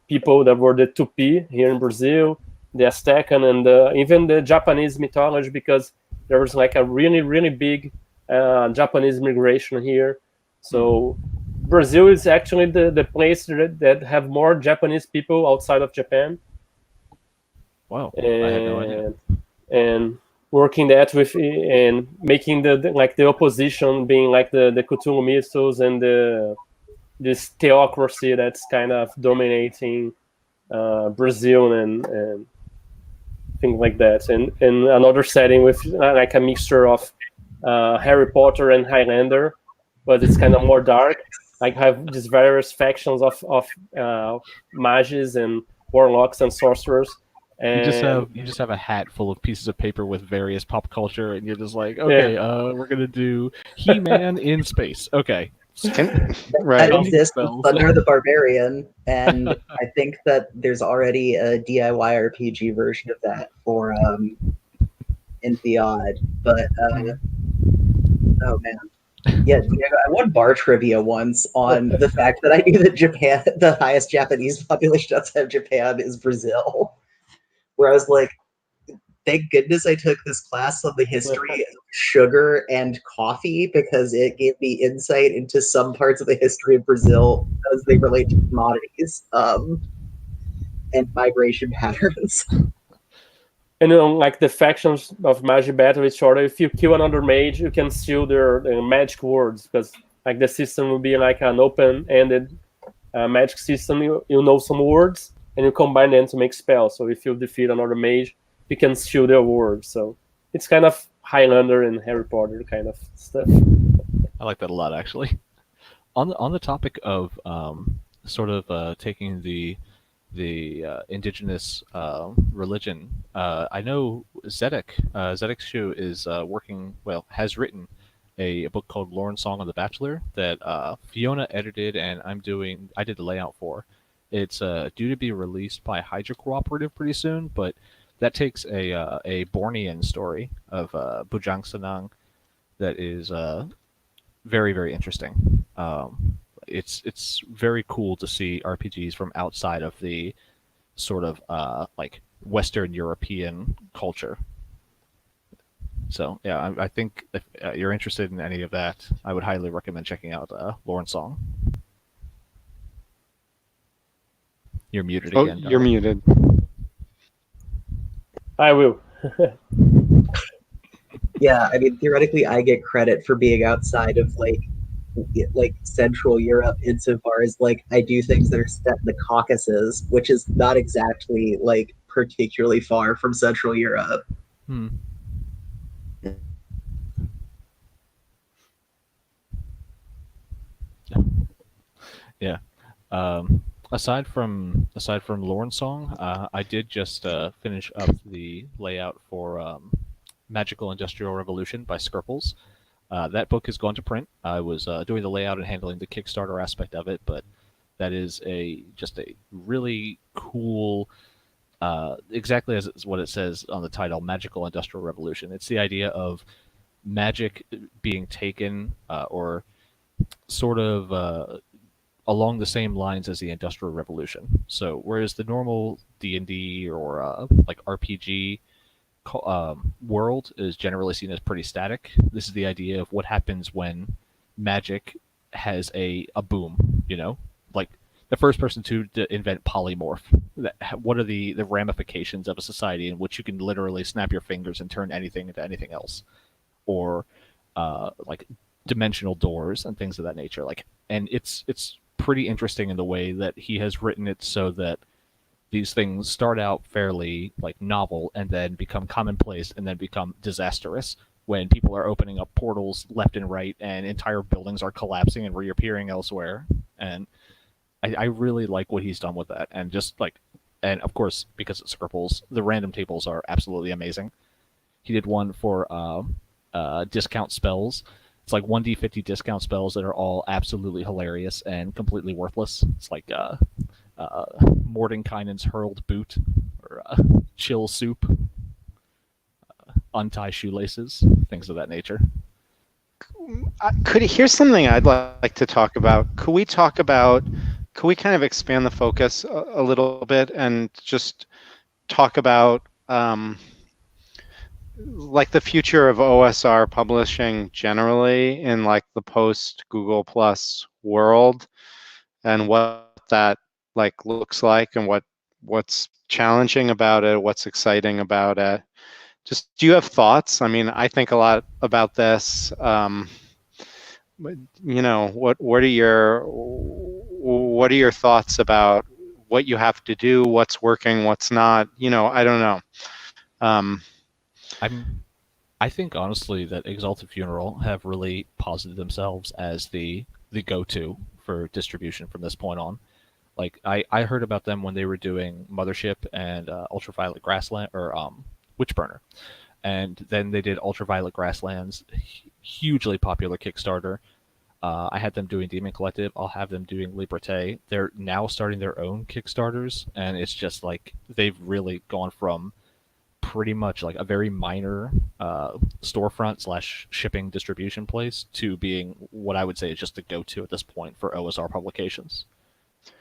people that were the Tupi here in Brazil, the Aztecan, and even the Japanese mythology, because there was like a really big Japanese migration here. So Brazil is actually the place that have more Japanese people outside of Japan. Wow, and, I had no idea. And working that with and making the opposition being like the Cthulhu mythos and this theocracy that's kind of dominating Brazil and things like that, and another setting with like a mixture of Harry Potter and Highlander, but it's kind of more dark. Like have these various factions of mages and warlocks and sorcerers. And you just have a hat full of pieces of paper with various pop culture, and you're just like, okay, we're gonna do He-Man in space. Okay, right. That exists with Thunder the Barbarian, and I think that there's already a DIY RPG version of that for Entheod. But oh man. Yeah, Diego, I won bar trivia once on the fact that I knew that Japan, the highest Japanese population outside of Japan, is Brazil. Where I was like, thank goodness I took this class on the history of sugar and coffee, because it gave me insight into some parts of the history of Brazil as they relate to commodities and migration patterns. And like the factions of magic battle is sort of, if you kill another mage, you can steal their magic words, because like the system will be like an open-ended magic system. You know some words and you combine them to make spells. So if you defeat another mage, you can steal their words. So it's kind of Highlander and Harry Potter kind of stuff. I like that a lot, actually. On the topic of sort of taking the indigenous religion, I know Zedek Shu is has written a book called Lauren Song of the Bachelor that Fiona edited, and I did the layout for. It's due to be released by Hydra Cooperative pretty soon, but that takes a Bornean story of Bujang Senang that is very, very interesting. It's very cool to see RPGs from outside of the sort of like Western European culture. So yeah, I think if you're interested in any of that, I would highly recommend checking out Lauren Song. You're muted again. You're muted. I will. Yeah, I mean, theoretically, I get credit for being outside of like Central Europe insofar as like I do things that are set in the Caucasus, which is not exactly like particularly far from Central Europe. Hmm. Yeah. Aside from Lauren's song, I did just finish up the layout for Magical Industrial Revolution by Skirples. That book has gone to print. I was doing the layout and handling the Kickstarter aspect of it, but that is just a really cool, exactly as it's what it says on the title, Magical Industrial Revolution. It's the idea of magic being taken or sort of along the same lines as the Industrial Revolution. So whereas the normal D&D or like RPG world is generally seen as pretty static, this is the idea of what happens when magic has a boom. Like the first person to invent polymorph. What are the ramifications of a society in which you can literally snap your fingers and turn anything into anything else, or like dimensional doors and things of that nature. And it's pretty interesting in the way that he has written it so that these things start out fairly like novel and then become commonplace and then become disastrous when people are opening up portals left and right and entire buildings are collapsing and reappearing elsewhere. And I really like what he's done with that. And and of course, because it's Skirples, the random tables are absolutely amazing. He did one for discount spells. It's like 1d50 discount spells that are all absolutely hilarious and completely worthless. It's like Mordenkainen's Hurled Boot, or Chill Soup, Untie Shoelaces, things of that nature. Here's something I'd like to talk about. Could we kind of expand the focus a little bit and just talk about like the future of OSR publishing generally in like the post Google Plus world, and what that like looks like, and what's challenging about it, what's exciting about it? Just, do you have thoughts? I mean, I think a lot about this. What are your thoughts about what you have to do, what's working, what's not? I don't know. I think honestly that Exalted Funeral have really posited themselves as the go-to for distribution from this point on. Like I heard about them when they were doing Mothership and Ultraviolet Grassland, or Witchburner, and then they did Ultraviolet Grasslands, hugely popular Kickstarter. I had them doing Demon Collective. I'll have them doing Liberté. They're now starting their own Kickstarters, and it's just like they've really gone from pretty much like a very minor storefront / shipping distribution place to being what I would say is just the go-to at this point for OSR publications.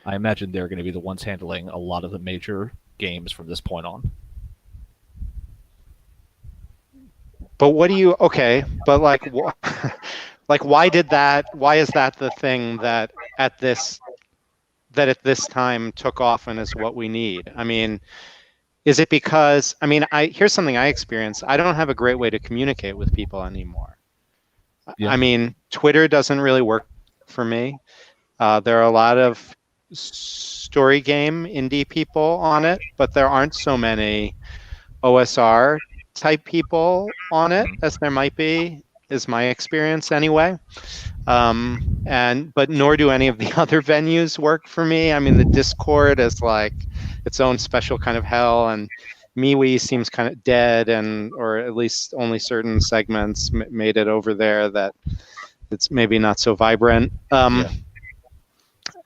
I imagine they're going to be the ones handling a lot of the major games from this point on. But what do you, okay, but like, like why is that the thing that at this time took off and is what we need? I mean, is it because, I mean, here's something I experienced. I don't have a great way to communicate with people anymore. Yeah. I mean, Twitter doesn't really work for me. There are a lot of story game indie people on it, but there aren't so many OSR type people on it as there might be, is my experience anyway. But nor do any of the other venues work for me. I mean, the Discord is like its own special kind of hell, and MeWe seems kind of dead, or at least only certain segments made it over there that it's maybe not so vibrant. Yeah.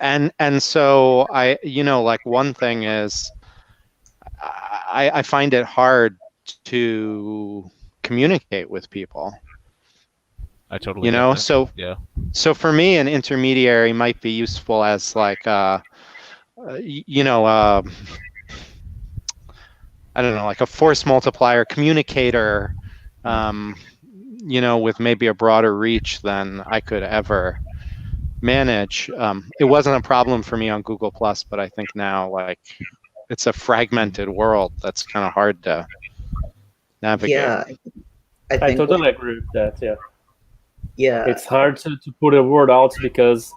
And so like one thing is I find it hard to communicate with people. I totally get that. So yeah. So for me, an intermediary might be useful as like I don't know, like a force multiplier communicator, with maybe a broader reach than I could ever manage. It wasn't a problem for me on Google Plus, but I think now like it's a fragmented world that's kind of hard to navigate. Yeah, I I think totally agree with that. Yeah, yeah, it's hard to put a word out because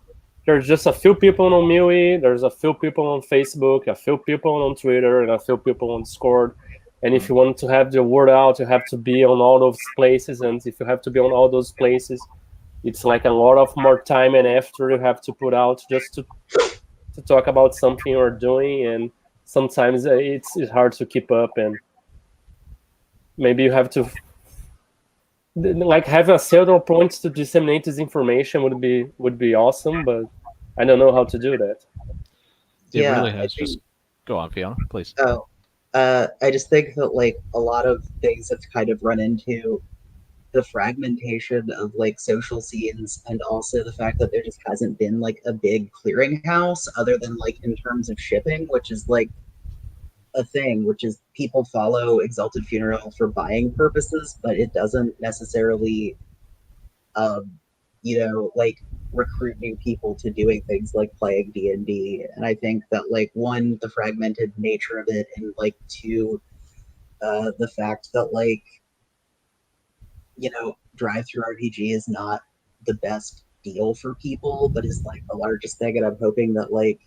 there's just a few people on MIUI, there's a few people on Facebook, a few people on Twitter, and a few people on Discord. And if you want to have the word out, you have to be on all those places. And if you have to be on all those places, it's like a lot of more time and effort you have to put out just to talk about something you're doing. And sometimes it's hard to keep up. And maybe you have to like have a several points to disseminate this information would be awesome, but I don't know how to do that. It yeah. really I has think just go on, Fiona, please. oh, I just think that like a lot of things have kind of run into the fragmentation of like social scenes, and also the fact that there just hasn't been like a big clearinghouse other than like in terms of shipping, which is like a thing, which is people follow Exalted Funeral for buying purposes, but it doesn't necessarily, um, like recruit new people to doing things like playing D&D. And I think that like one, the fragmented nature of it, and like two, the fact that like drive through RPG is not the best deal for people, but is like the largest thing. And I'm hoping that like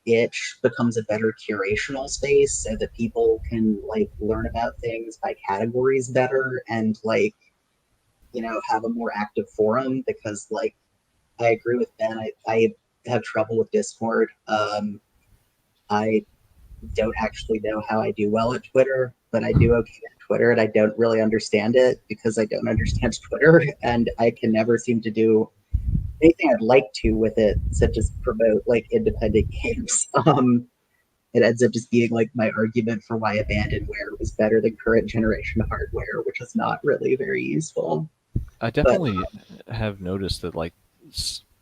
itch becomes a better curational space so that people can like learn about things by categories better, and like have a more active forum, because like I agree with Ben. I have trouble with Discord. I don't actually know how I do well at Twitter, but I do okay at Twitter, and I don't really understand it because I don't understand Twitter, and I can never seem to do anything I'd like to with it, such as promote like independent games. It ends up just being like my argument for why abandonware was better than current generation hardware, which is not really very useful. I But definitely have noticed that, like,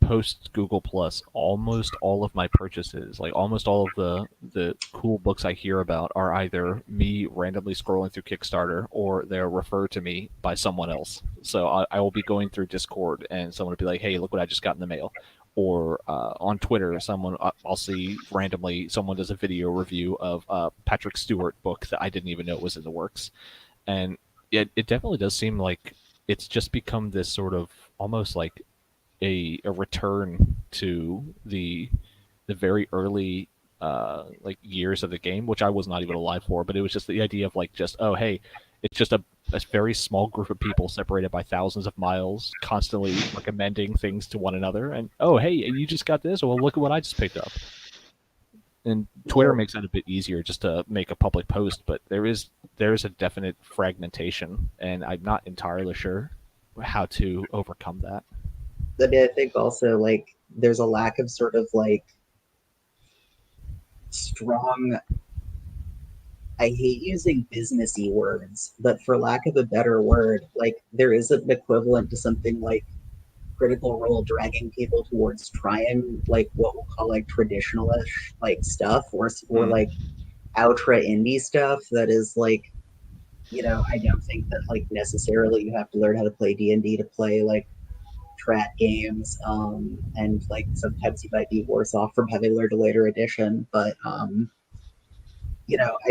post Google Plus, almost all of my purchases, like almost all of the cool books I hear about, are either me randomly scrolling through Kickstarter or they're referred to me by someone else. So I will be going through Discord and someone will be like, "Hey, look what I just got in the mail." Or on Twitter, I'll see randomly someone does a video review of a Patrick Stewart book that I didn't even know was in the works, and it definitely does seem like it's just become this sort of almost like a return to the very early like years of the game, which I was not even alive for. But it was just the idea of like just, oh hey, it's just a very small group of people separated by thousands of miles, constantly recommending things to one another. And oh hey, you just got this. Well, look at what I just picked up. And Twitter makes that a bit easier just to make a public post, but there is a definite fragmentation, and I'm not entirely sure how to overcome that. I mean, I think also like there's a lack of sort of like strong. I hate using businessy words, but for lack of a better word, like there isn't an equivalent to something like Critical Role dragging people towards trying like what we'll call like traditionalish like stuff, or like ultra indie stuff that is like, I don't think that like necessarily you have to learn how to play D&D to play like strat games, and like sometimes you might be worse off from having learned a later edition, but I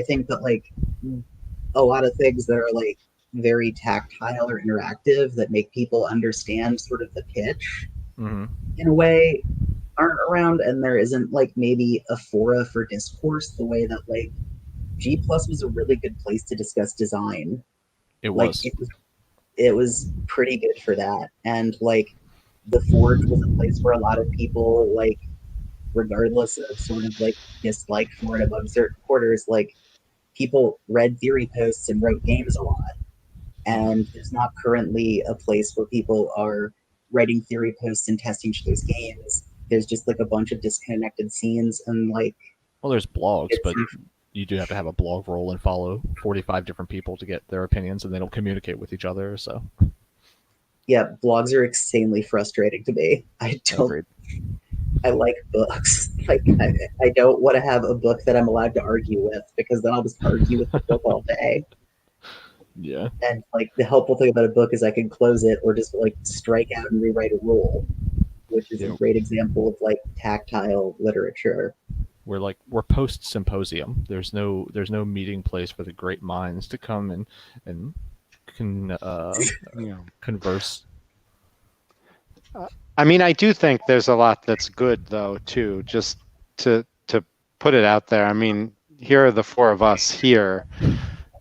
think that like a lot of things that are like very tactile or interactive that make people understand sort of the pitch in a way aren't around, and there isn't like maybe a fora for discourse the way that like G Plus was a really good place to discuss design. It Like was. it was pretty good for that, and like the Forge was a place where a lot of people, like regardless of sort of like dislike for it among certain quarters, like people read theory posts and wrote games a lot. And there's not currently a place where people are writing theory posts and testing each other's games. There's just like a bunch of disconnected scenes, and like Well, there's blogs, it's but you do have to have a blog roll and follow 45 different people to get their opinions, and they don't communicate with each other. So yeah, blogs are insanely frustrating to me. agreed. I like books. Like I don't want to have a book that I'm allowed to argue with, because then I'll just argue with the book all day. Yeah. And like the helpful thing about a book is I can close it or just like strike out and rewrite a rule, which is a great example of like tactile literature. We're post symposium. There's no meeting place for the great minds to come and converse. I mean, I do think there's a lot that's good, though, too. Just to put it out there. I mean, here are the four of us here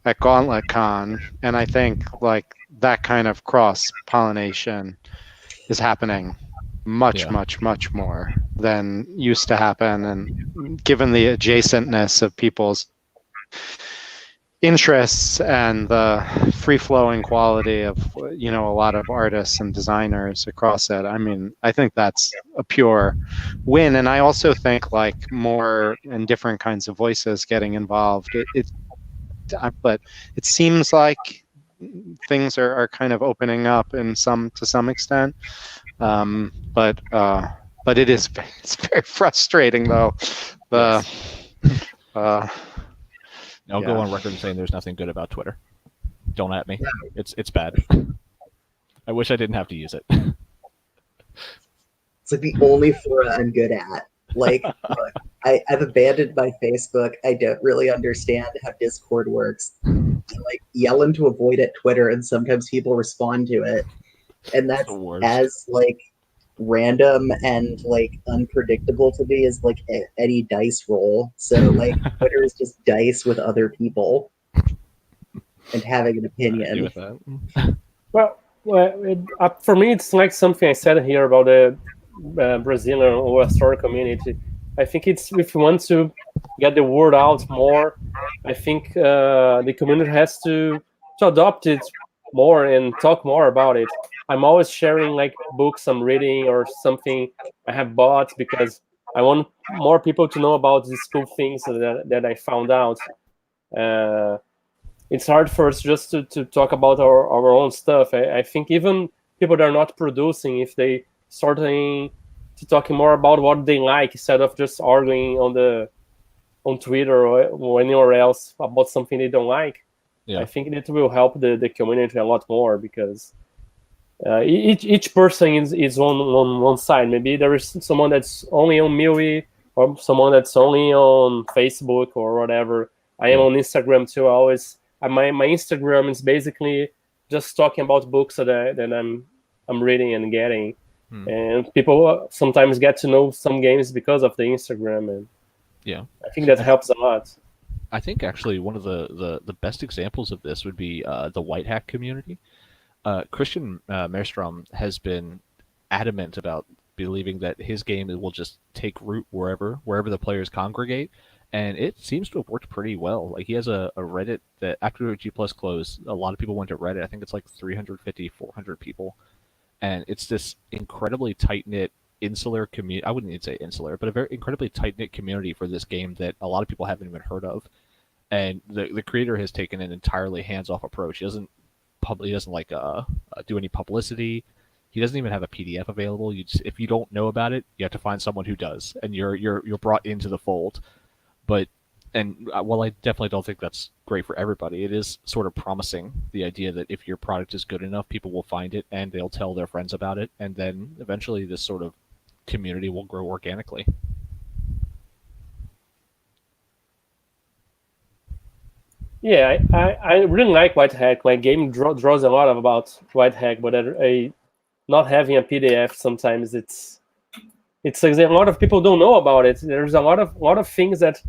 at Gauntlet Con, and I think like that kind of cross pollination is happening much more than used to happen, and given the adjacentness of people's interests and the free-flowing quality of a lot of artists and designers across it, I mean, I think that's a pure win. And I also think like more and different kinds of voices getting involved, but it seems like things are kind of opening up to some extent, but it's very frustrating, though. I'll go on record saying there's nothing good about Twitter. Don't at me. It's bad. I wish I didn't have to use it. It's like the only forum I'm good at. Like, look, I've abandoned my Facebook. I don't really understand how Discord works. I like yelling to avoid at Twitter, and sometimes people respond to it, and that's as like random and like unpredictable to me as like any dice roll. So like Twitter is just dice with other people and having an opinion. Well, for me, it's like something I said here about the Brazilian OSR community. I think it's, if you want to get the word out more, I think the community has to adopt it more and talk more about it. I'm always sharing like books I'm reading or something I have bought because I want more people to know about these cool things that I found out. It's hard for us just to talk about our own stuff. I think even people that are not producing, if they start to talking more about what they like instead of just arguing on Twitter or anywhere else about something they don't like, I think it will help the community a lot more, because each person is on one side. Maybe there is someone that's only on MIUI, or someone that's only on Facebook or whatever. I am on Instagram too. My Instagram is basically just talking about books that I'm reading and getting, and people sometimes get to know some games because of the Instagram, and I think that helps a lot. I think actually one of the best examples of this would be the White Hack community. Christian Maelstrom has been adamant about believing that his game will just take root wherever the players congregate, and it seems to have worked pretty well. Like, he has a Reddit that after G+ closed, a lot of people went to Reddit. I think it's like 350, 400 people, and it's this incredibly tight-knit insular community. I wouldn't even say insular, but a very incredibly tight-knit community for this game that a lot of people haven't even heard of. And the creator has taken an entirely hands-off approach. He doesn't like do any publicity. He doesn't even have a PDF available. If you don't know about it, you have to find someone who does, and you're brought into the fold. And while I definitely don't think that's great for everybody, it is sort of promising, the idea that if your product is good enough, people will find it and they'll tell their friends about it, and then eventually this sort of community will grow organically. Yeah, I really like White Hack. My game draws a lot about White Hack, but not having a PDF sometimes it's a lot of people don't know about it. There's a lot of things that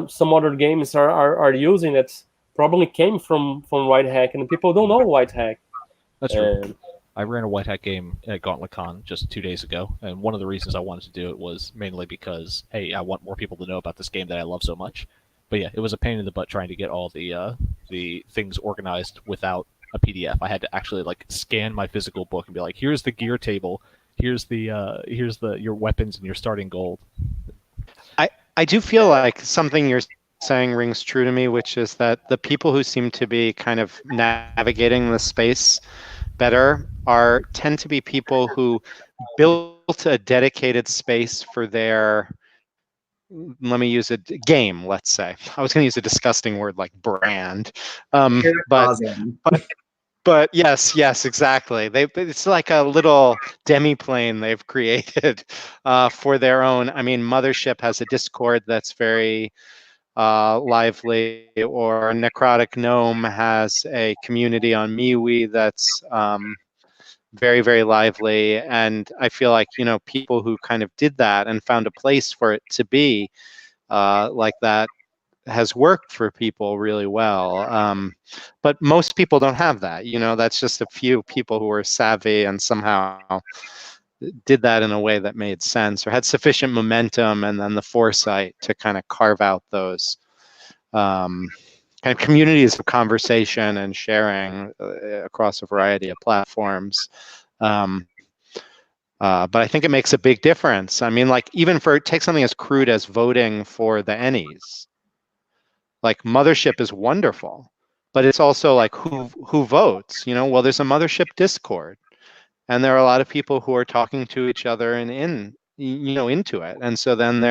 some other games are using that probably came from White Hack, and people don't know White Hack. That's true. I ran a White Hack game at Gauntlet Con just 2 days ago, and one of the reasons I wanted to do it was mainly because, hey, I want more people to know about this game that I love so much. But yeah, it was a pain in the butt trying to get all the things organized without a PDF. I had to actually like scan my physical book and be like, here's the gear table, here's your weapons and your starting gold. I do feel like something you're saying rings true to me, which is that the people who seem to be kind of navigating the space better tend to be people who built a dedicated space for their, let me use a game, let's say. I was going to use a disgusting word like brand. But yes, exactly. It's like a little demi-plane they've created for their own. I mean, Mothership has a Discord that's very lively, or Necrotic Gnome has a community on MeWe that's very, very lively. And I feel like, people who kind of did that and found a place for it to be like that has worked for people really well. But most people don't have that. That's just a few people who are savvy and somehow did that in a way that made sense or had sufficient momentum and then the foresight to kind of carve out those kind of communities of conversation and sharing across a variety of platforms. But I think it makes a big difference. I mean, like, even take something as crude as voting for the Ennies. Like, Mothership is wonderful, but it's also like who votes. Well, there's a Mothership Discord, and there are a lot of people who are talking to each other and into it. And so then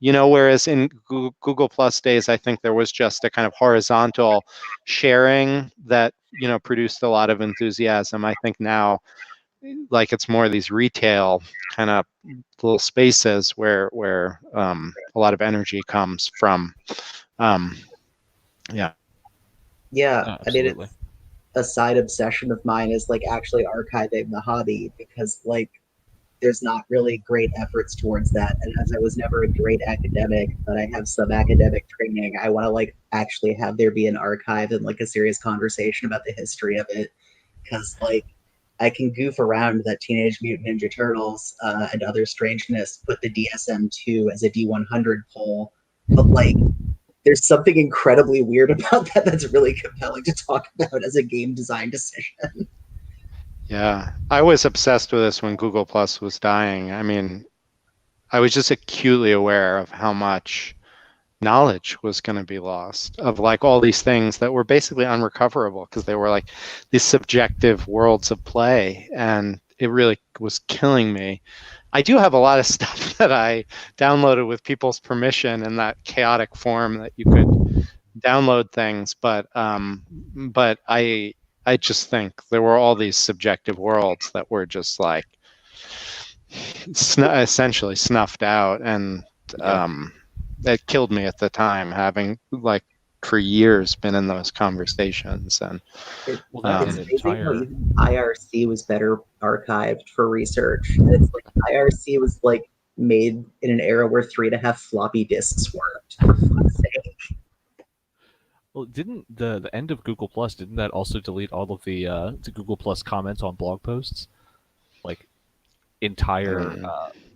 whereas in Google Plus days, I think there was just a kind of horizontal sharing that produced a lot of enthusiasm. I think now, like, it's more of these retail kind of little spaces where a lot of energy comes from. Yeah. Yeah, I mean, Absolutely. it's a side obsession of mine is like actually archiving the hobby, because like there's not really great efforts towards that. And as I was never a great academic, but I have some academic training, I want to like actually have there be an archive and like a serious conversation about the history of it. Because like I can goof around that Teenage Mutant Ninja Turtles and other strangeness put the DSM-2 as a D100 poll, but like there's something incredibly weird about that that's really compelling to talk about as a game design decision. Yeah, I was obsessed with this when Google Plus was dying. I mean, I was just acutely aware of how much knowledge was going to be lost of like all these things that were basically unrecoverable because they were like these subjective worlds of play, and it really was killing me. I do have a lot of stuff that I downloaded with people's permission in that chaotic form that you could download things, but I just think there were all these subjective worlds that were just like essentially snuffed out, and it killed me at the time, having like for years been in those conversations. And Well, that It's an amazing how entire even IRC was better archived for research. And it's like IRC was like made in an era where 3.5 floppy disks worked. For fuck's sake. well, didn't the end of Google Plus, didn't that also delete all of the Google Plus comments on blog posts? Like entire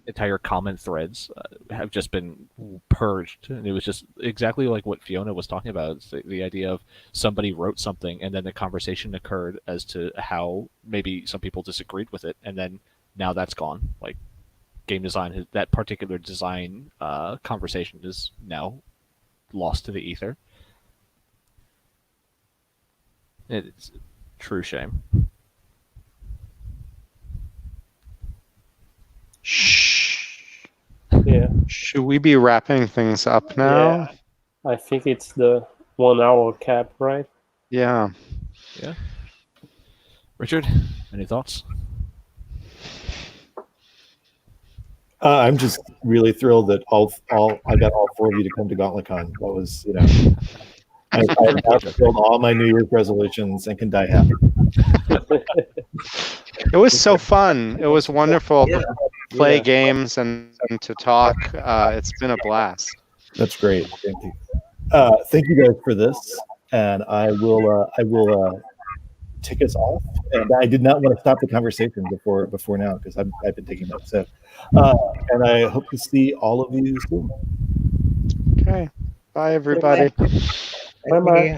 entire comment threads have just been purged, and it was just exactly like what Fiona was talking about. It's the idea of somebody wrote something and then the conversation occurred as to how maybe some people disagreed with it, and then now that's gone. Like game design, that particular design conversation is now lost to the ether. It's a true shame. Yeah. should we be wrapping things up now? Yeah. I think it's the 1 hour cap, right? Yeah. Yeah. Richard, any thoughts? I'm just really thrilled that I got all 4 of you to come to GauntletCon. That was, I fulfilled all my New Year's resolutions and can die happy. It was so fun. It was wonderful Yeah. to play Yeah. games and to talk. It's been a blast. That's great. Thank you. Thank you guys for this, and I will take us off. And I did not want to stop the conversation before now because I've been taking notes. So, and I hope to see all of you soon. Okay. Bye, everybody. Bye-bye.